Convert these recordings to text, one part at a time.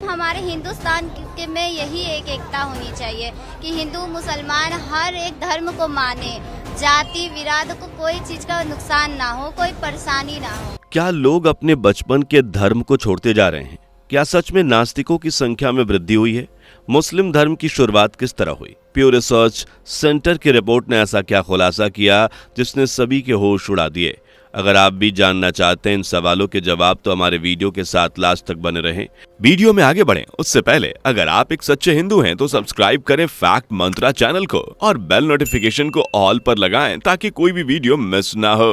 हमारे हिंदुस्तान में यही एक एकता होनी चाहिए कि हिंदू मुसलमान हर एक धर्म को माने, जाति विराद को कोई चीज का नुकसान ना हो, कोई परेशानी ना हो। क्या लोग अपने बचपन के धर्म को छोड़ते जा रहे हैं? क्या सच में नास्तिकों की संख्या में वृद्धि हुई है? मुस्लिम धर्म की शुरुआत किस तरह हुई? प्यू रिसर्च सेंटर की रिपोर्ट ने ऐसा क्या खुलासा किया जिसने सभी के होश उड़ा दिए? अगर आप भी जानना चाहते हैं इन सवालों के जवाब तो हमारे वीडियो के साथ लास्ट तक बने रहें। वीडियो में आगे बढ़ें उससे पहले अगर आप एक सच्चे हिंदू हैं तो सब्सक्राइब करें फैक्ट मंत्रा चैनल को और बेल नोटिफिकेशन को ऑल पर लगाएं ताकि कोई भी वीडियो मिस ना हो।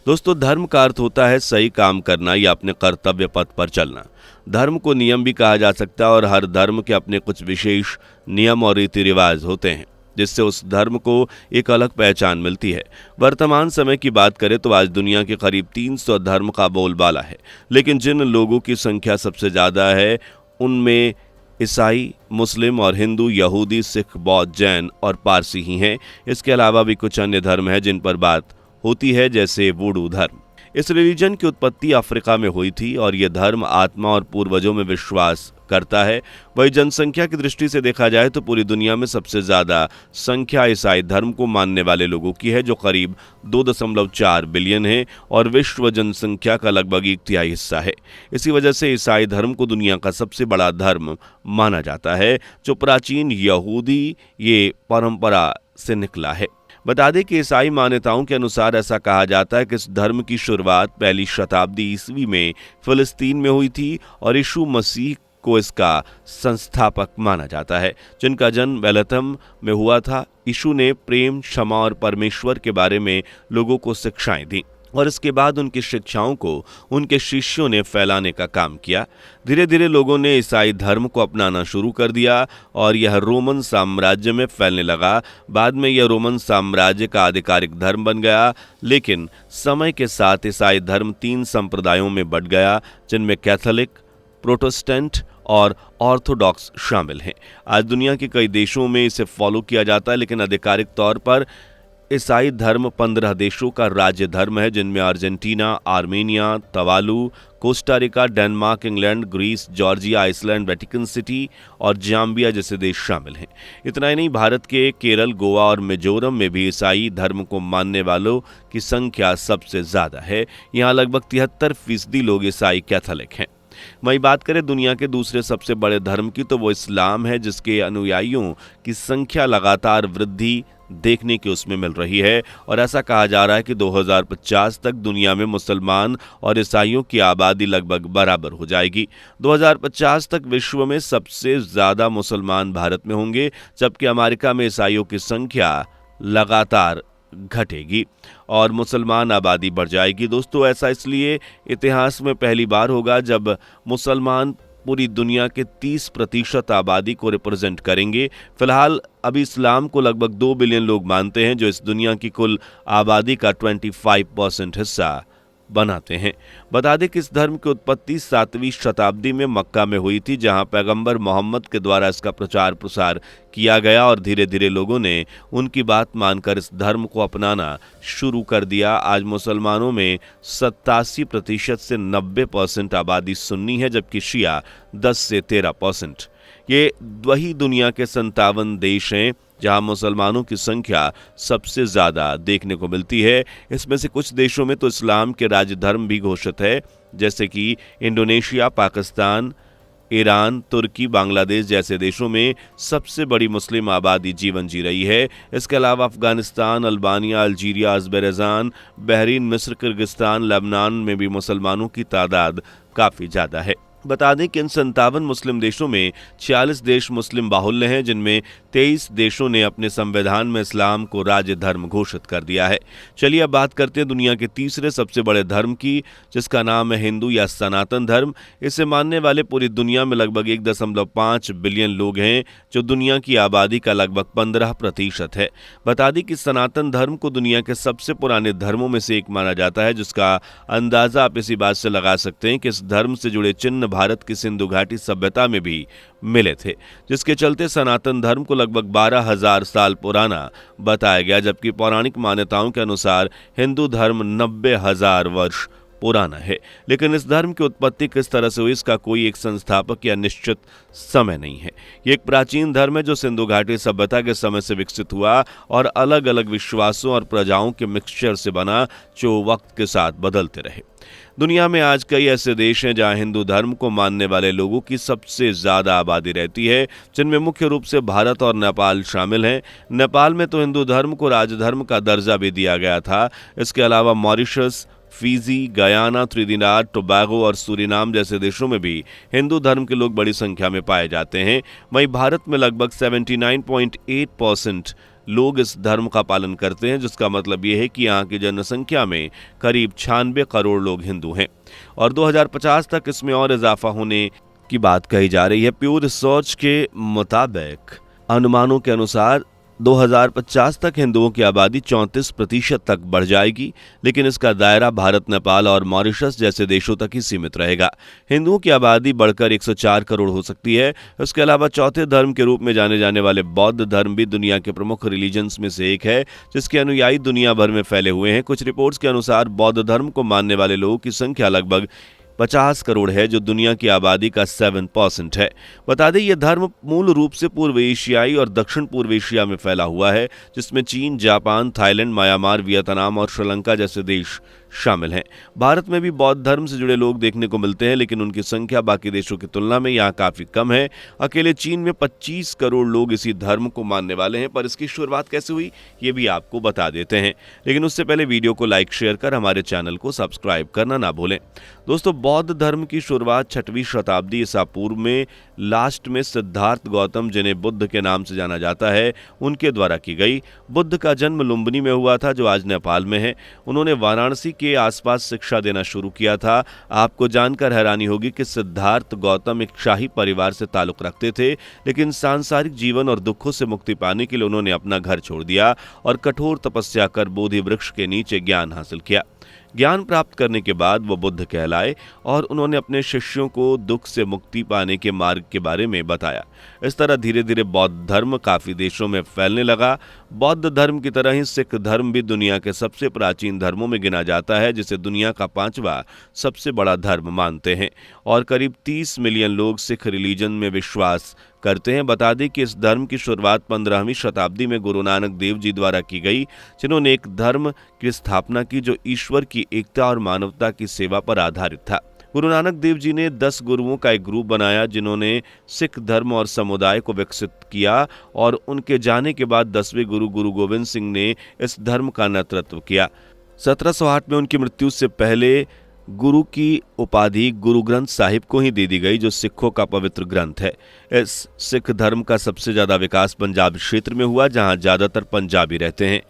दोस्तों, धर्म का अर्थ होता है सही काम करना या अपने कर्तव्य पथ पर चलना। धर्म को नियम भी कहा जा सकता है और हर धर्म के अपने कुछ विशेष नियम और रीति रिवाज होते हैं जिससे उस धर्म को एक अलग पहचान मिलती है। वर्तमान समय की बात करें तो आज दुनिया के करीब 300 धर्म का बोलबाला है, लेकिन जिन लोगों की संख्या सबसे ज्यादा है उनमें ईसाई, मुस्लिम और हिंदू, यहूदी, सिख, बौद्ध, जैन और पारसी ही हैं। इसके अलावा भी कुछ अन्य धर्म हैं जिन पर बात होती है, जैसे वुडू धर्म। इस रिलीजन की उत्पत्ति अफ्रीका में हुई थी और यह धर्म आत्मा और पूर्वजों में विश्वास करता है। वही जनसंख्या की दृष्टि से देखा जाए तो पूरी दुनिया में सबसे ज्यादा संख्या ईसाई धर्म को मानने वाले लोगों की है, जो करीब 2.4 बिलियन है और विश्व जनसंख्या का लगभग 1/3 हिस्सा है। इसी वजह से ईसाई धर्म को दुनिया का सबसे बड़ा धर्म माना जाता है, जो प्राचीन यहूदी ये परंपरा से निकला है। बता दें कि ईसाई मान्यताओं के अनुसार ऐसा कहा जाता है कि इस धर्म की शुरुआत पहली शताब्दी ईस्वी में फिलिस्तीन में हुई थी और यीशु मसीह को इसका संस्थापक माना जाता है, जिनका जन्म बेथलेहम में हुआ था। यीशु ने प्रेम, क्षमा और परमेश्वर के बारे में लोगों को शिक्षाएं दी और इसके बाद उनकी शिक्षाओं को उनके शिष्यों ने फैलाने का काम किया। धीरे धीरे लोगों ने ईसाई धर्म को अपनाना शुरू कर दिया और यह रोमन साम्राज्य में फैलने लगा। बाद में यह रोमन साम्राज्य का आधिकारिक धर्म बन गया, लेकिन समय के साथ ईसाई धर्म 3 संप्रदायों में बंट गया, जिनमें कैथोलिक, प्रोटेस्टेंट और ऑर्थोडॉक्स शामिल हैं। आज दुनिया के कई देशों में इसे फॉलो किया जाता है, लेकिन आधिकारिक तौर पर ईसाई धर्म 15 देशों का राज्य धर्म है, जिनमें Argentina, Armenia, Tuvalu, Costa Rica, Denmark, England, Greece, Georgia, Iceland, Vatican City और जाम्बिया जैसे देश शामिल हैं। इतना ही नहीं, भारत के केरल, गोवा और मिजोरम में भी ईसाई धर्म को मानने वालों की संख्या सबसे ज्यादा है। यहाँ लगभग 73% लोग ईसाई कैथोलिक हैं। वहीं बात करें दुनिया के दूसरे सबसे बड़े धर्म की तो वो इस्लाम है, जिसके अनुयायियों की संख्या लगातार वृद्धि देखने की उसमें मिल रही है और ऐसा कहा जा रहा है कि 2050 तक दुनिया में मुसलमान और ईसाइयों की आबादी लगभग बराबर हो जाएगी। 2050 तक विश्व में सबसे ज्यादा मुसलमान भारत में होंगे, जबकि अमेरिका में ईसाइयों की संख्या लगातार घटेगी और मुसलमान आबादी बढ़ जाएगी। दोस्तों, ऐसा इसलिए इतिहास में पहली बार होगा जब मुसलमान पूरी दुनिया के 30% आबादी को रिप्रेजेंट करेंगे। फिलहाल अभी इस्लाम को लगभग 2 बिलियन लोग मानते हैं, जो इस दुनिया की कुल आबादी का 25% हिस्सा बनाते हैं। बता दें कि इस धर्म की उत्पत्ति 7वीं शताब्दी में मक्का में हुई थी, जहां पैगंबर मोहम्मद के द्वारा इसका प्रचार प्रसार किया गया और धीरे धीरे लोगों ने उनकी बात मानकर इस धर्म को अपनाना शुरू कर दिया। आज मुसलमानों में 87% से 90% आबादी सुन्नी है, जबकि शिया 10 से 13%। ये वही दुनिया के 57 देश हैं जहां मुसलमानों की संख्या सबसे ज्यादा देखने को मिलती है। इसमें से कुछ देशों में तो इस्लाम के राज्य धर्म भी घोषित है, जैसे कि इंडोनेशिया, पाकिस्तान, ईरान, तुर्की, बांग्लादेश जैसे देशों में सबसे बड़ी मुस्लिम आबादी जीवन जी रही है। इसके अलावा Afghanistan, Albania, Algeria, Azerbaijan, Bahrain, मिस्र, किर्गिस्तान, लेबनान में भी मुसलमानों की तादाद काफी ज्यादा है। बता दें कि इन 57 मुस्लिम देशों में 46 देश मुस्लिम बाहुल्य हैं, जिनमें 23 देशों ने अपने संविधान में इस्लाम को राज्य धर्म घोषित कर दिया है। चलिए अब बात करते हैं दुनिया के तीसरे सबसे बड़े धर्म की, जिसका नाम है हिंदू या सनातन धर्म। इसे मानने वाले पूरी दुनिया में लगभग 1.5 बिलियन लोग हैं, जो दुनिया की आबादी का लगभग 15% है। बता दें कि सनातन धर्म को दुनिया के सबसे पुराने धर्मों में से एक माना जाता है, जिसका अंदाजा आप इसी बात से लगा सकते हैं कि इस धर्म से जुड़े चिन्ह भारत की सिंधु घाटी सभ्यता में भी मिले थे, जिसके चलते सनातन धर्म को लगभग 12,000 साल पुराना बताया गया, जबकि पौराणिक मान्यताओं के अनुसार हिंदू धर्म 90,000 वर्ष पुराना है, लेकिन इस धर्म की उत्पत्ति किस तरह से हुई इसका कोई एक संस्थापक या निश्चित समय नहीं है। ये एक प्राचीन धर्म है जो सिंधु घाटी सभ्यता के समय से विकसित हुआ और अलग अलग विश्वासों और प्रजाओं के मिक्सचर से बना, जो वक्त के साथ बदलते रहे। दुनिया में आज कई ऐसे देश हैं जहां हिंदू धर्म को मानने वाले लोगों की सबसे ज्यादा आबादी रहती है, जिनमें मुख्य रूप से भारत और नेपाल शामिल हैं। नेपाल में तो हिंदू धर्म को राजधर्म का दर्जा भी दिया गया था। इसके अलावा Mauritius, Fiji, Guyana, Trinidad, Tobago और सूरीनाम जैसे देशों में भी हिंदू धर्म के लोग बड़ी संख्या में पाए जाते हैं। वहीं भारत में लगभग 79.8% लोग इस धर्म का पालन करते हैं, जिसका मतलब यह है कि यहाँ की जनसंख्या में करीब 96 करोड़ लोग हिंदू हैं और 2050 तक इसमें और इजाफा होने की बात कही जा रही है। प्यू रिसर्च के मुताबिक अनुमानों के अनुसार 2050 तक हिंदुओं की आबादी 34% तक बढ़ जाएगी, लेकिन इसका दायरा भारत, नेपाल और मॉरिशस जैसे देशों तक ही सीमित रहेगा। हिंदुओं की आबादी बढ़कर 104 करोड़ हो सकती है। इसके अलावा चौथे धर्म के रूप में जाने जाने वाले बौद्ध धर्म भी दुनिया के प्रमुख रिलीजन्स में से एक है, जिसके अनुयायी दुनिया भर में फैले हुए हैं। कुछ रिपोर्ट्स के अनुसार बौद्ध धर्म को मानने वाले लोगों की संख्या लगभग 50 करोड़ है, जो दुनिया की आबादी का 7% है। बता दें, यह धर्म मूल रूप से पूर्व एशियाई और दक्षिण पूर्व एशिया में फैला हुआ है, जिसमें चीन, जापान, थाईलैंड, म्यांमार, वियतनाम और श्रीलंका जैसे देश शामिल हैं। भारत में भी बौद्ध धर्म से जुड़े लोग देखने को मिलते हैं, लेकिन उनकी संख्या बाकी देशों की तुलना में यहाँ काफी कम है। अकेले चीन में 25 करोड़ लोग इसी धर्म को मानने वाले हैं। पर इसकी शुरुआत कैसे हुई ये भी आपको बता देते हैं, लेकिन उससे पहले वीडियो को लाइक, शेयर कर हमारे चैनल को सब्सक्राइब करना ना भूलें। दोस्तों, बौद्ध धर्म की शुरुआत 6वीं शताब्दी ईसा पूर्व में लास्ट में सिद्धार्थ गौतम, जिन्हें बुद्ध के नाम से जाना जाता है, उनके द्वारा की गई। बुद्ध का जन्म लुम्बिनी में हुआ था, जो आज नेपाल में है। उन्होंने वाराणसी के आसपास शिक्षा देना शुरू किया था। आपको जानकर हैरानी होगी कि सिद्धार्थ गौतम एक शाही परिवार से ताल्लुक रखते थे, लेकिन सांसारिक जीवन और दुखों से मुक्ति पाने के लिए उन्होंने अपना घर छोड़ दिया और कठोर तपस्या कर बोधि वृक्ष के नीचे ज्ञान हासिल किया। ज्ञान प्राप्त करने के बाद वो बुद्ध कहलाए और उन्होंने अपने शिष्यों को दुख से मुक्ति पाने के मार्ग के बारे में बताया। इस तरह धीरे धीरे बौद्ध धर्म काफी देशों में फैलने लगा। बौद्ध धर्म की तरह ही सिख धर्म भी दुनिया के सबसे प्राचीन धर्मों में गिना जाता है, जिसे दुनिया का 5वां सबसे बड़ा धर्म मानते हैं और करीब 30 मिलियन लोग सिख रिलीजन में विश्वास करते हैं। बता दें कि इस धर्म की शुरुआत 15वीं शताब्दी में गुरु नानक देव जी द्वारा की गई, जिन्होंने एक धर्म की स्थापना की जो ईश्वर की एकता और मानवता की सेवा पर आधारित था। गुरु नानक देव जी ने 10 गुरुओं का एक ग्रुप बनाया, जिन्होंने सिख धर्म और समुदाय को विकसित किया और उनके जाने के बाद 10वें गुरु गोविंद सिंह ने इस धर्म का नेतृत्व किया। 1708 में उनकी मृत्यु से पहले गुरु की उपाधि गुरु ग्रंथ साहिब को ही दे दी गई, जो सिखों का पवित्र ग्रंथ है। इस सिख धर्म का सबसे ज्यादा विकास पंजाब क्षेत्र में हुआ, जहां ज्यादातर पंजाबी रहते हैं।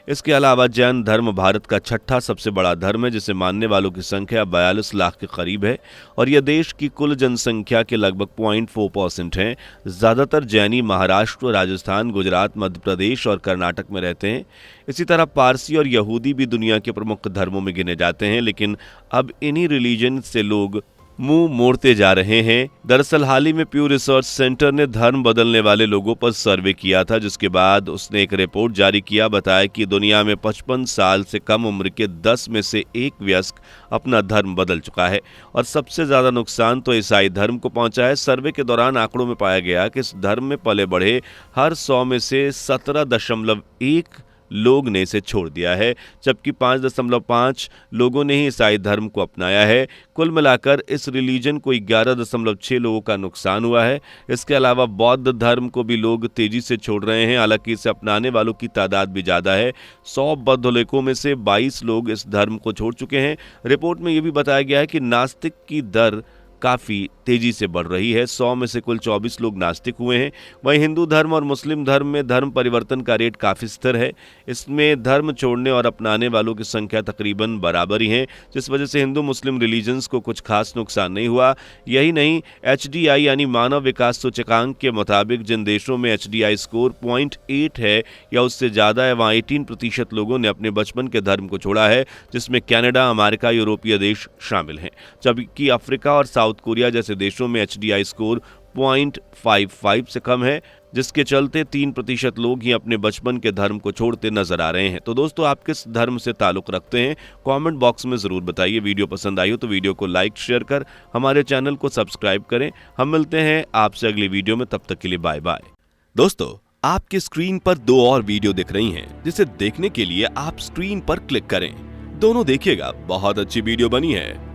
इसके अलावा जैन धर्म भारत का 6ठा सबसे बड़ा धर्म है, जिसे मानने वालों की संख्या 42 लाख के करीब है और यह देश की कुल जनसंख्या के लगभग 0.4% है। ज्यादातर जैनी महाराष्ट्र, राजस्थान, गुजरात, मध्य प्रदेश और कर्नाटक में रहते हैं। इसी तरह पारसी और यहूदी भी दुनिया के प्रमुख धर्मों में गिने जाते हैं, लेकिन अब इन्हीं रिलीजन से लोग मुंह मोड़ते जा रहे हैं। दरअसल हाल ही में प्यू रिसर्च सेंटर ने धर्म बदलने वाले लोगों पर सर्वे किया था, जिसके बाद उसने एक रिपोर्ट जारी किया। बताया कि दुनिया में 55 साल से कम उम्र के 10 में से 1 वयस्क अपना धर्म बदल चुका है और सबसे ज्यादा नुकसान तो ईसाई धर्म को पहुंचा है। सर्वे के दौरान आंकड़ों में पाया गया कि इस धर्म में पले बढ़े हर 100 में से 17.1 लोग ने इसे छोड़ दिया है, जबकि 5.5 लोगों ने ही ईसाई धर्म को अपनाया है। कुल मिलाकर इस रिलीजन को 11.6 लोगों का नुकसान हुआ है। इसके अलावा बौद्ध धर्म को भी लोग तेजी से छोड़ रहे हैं, हालांकि इसे अपनाने वालों की तादाद भी ज्यादा है। 100 बौद्धों में से 22 लोग इस धर्म को छोड़ चुके हैं। रिपोर्ट में यह भी बताया गया है कि नास्तिक की दर काफी तेजी से बढ़ रही है। 100 में से कुल 24 लोग नास्तिक हुए हैं। वहीं हिंदू धर्म और मुस्लिम धर्म में धर्म परिवर्तन का रेट काफी स्थिर है। इसमें धर्म छोड़ने और अपनाने वालों की संख्या तकरीबन बराबर ही है, जिस वजह से हिंदू मुस्लिम रिलीजन्स को कुछ खास नुकसान नहीं हुआ। यही नहीं, HDI यानी मानव विकास सूचकांक के मुताबिक जिन देशों में HDI स्कोर 0.8 है या उससे ज्यादा है, वहाँ 18% लोगों ने अपने बचपन के धर्म को छोड़ा है, जिसमें कनाडा, अमेरिका, यूरोपीय देश शामिल हैं। जबकि अफ्रीका और साउथ कोरिया जैसे देशों में HDI स्कोर 0.55 से कम है, जिसके चलते 3% लोग ही अपने बचपन के धर्म को छोड़ते नजर आ रहे हैं। तो दोस्तों, आप किस धर्म से ताल्लुक रखते हैं? कमेंट बॉक्स में जरूर बताइए। वीडियो पसंद आई हो तो वीडियो को लाइक शेयर कर हमारे चैनल को सब्सक्राइब करें। हम मिलते हैं आपसे अगली वीडियो में, तब तक के लिए बाय बाय। दोस्तों, आपकी स्क्रीन पर 2 और वीडियो दिख रही हैं, जिसे देखने के लिए आप स्क्रीन पर क्लिक करें। दोनों देखिएगा, बहुत अच्छी वीडियो बनी है।